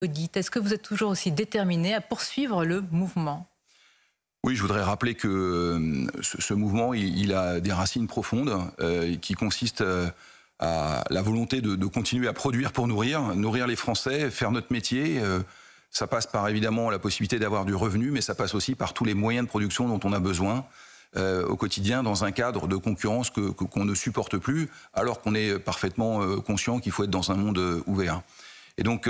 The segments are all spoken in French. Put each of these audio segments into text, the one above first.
Audit. Est-ce que vous êtes toujours aussi déterminé à poursuivre le mouvement? Oui, je voudrais rappeler que ce mouvement, il a des racines profondes qui consistent à la volonté de continuer à produire pour nourrir les Français, faire notre métier. Ça passe par évidemment la possibilité d'avoir du revenu, mais ça passe aussi par tous les moyens de production dont on a besoin au quotidien dans un cadre de concurrence qu'on ne supporte plus, alors qu'on est parfaitement conscient qu'il faut être dans un monde ouvert. Et donc,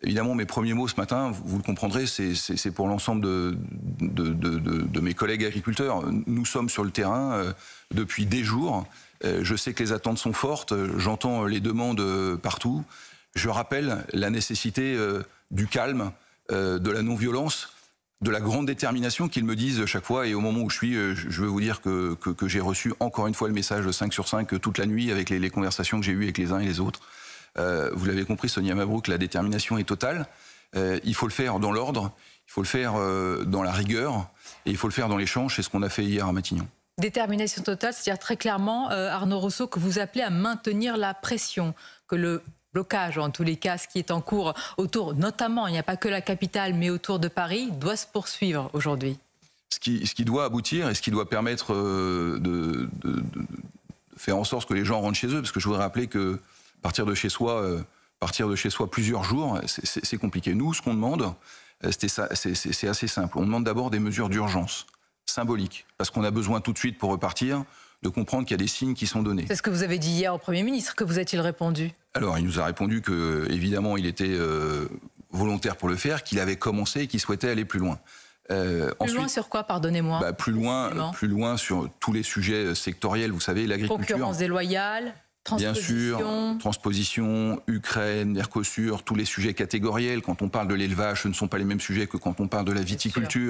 évidemment, mes premiers mots ce matin, vous le comprendrez, c'est pour l'ensemble de mes collègues agriculteurs. Nous sommes sur le terrain depuis des jours. Je sais que les attentes sont fortes, j'entends les demandes partout. Je rappelle la nécessité du calme, de la non-violence, de la grande détermination qu'ils me disent chaque fois. Et au moment où je suis, je veux vous dire que j'ai reçu encore une fois le message de 5 sur 5 toute la nuit avec les conversations que j'ai eues avec les uns et les autres. Vous l'avez compris, Sonia Mabrouk, la détermination est totale. Il faut le faire dans l'ordre, il faut le faire dans la rigueur et il faut le faire dans l'échange. C'est ce qu'on a fait hier à Matignon. Détermination totale, c'est-à-dire très clairement, Arnaud Rousseau, que vous appelez à maintenir la pression, que le blocage, en tous les cas, ce qui est en cours autour, notamment, il n'y a pas que la capitale, mais autour de Paris, doit se poursuivre aujourd'hui. Ce qui doit aboutir et ce qui doit permettre de faire en sorte que les gens rentrent chez eux, parce que je voudrais rappeler que partir de chez soi plusieurs jours, c'est compliqué. Nous, ce qu'on demande, c'est assez simple. On demande d'abord des mesures d'urgence, symboliques, parce qu'on a besoin tout de suite pour repartir de comprendre qu'il y a des signes qui sont donnés. C'est ce que vous avez dit hier au Premier ministre. Que vous a-t-il répondu? Alors, il nous a répondu que, évidemment, il était volontaire pour le faire, qu'il avait commencé et qu'il souhaitait aller plus loin. Plus loin sur quoi, pardonnez-moi? Plus loin sur tous les sujets sectoriels, vous savez, l'agriculture. Concurrence déloyale, transposition. Bien sûr, transposition, Ukraine, Mercosur, tous les sujets catégoriels. Quand on parle de l'élevage, ce ne sont pas les mêmes sujets que quand on parle de la viticulture.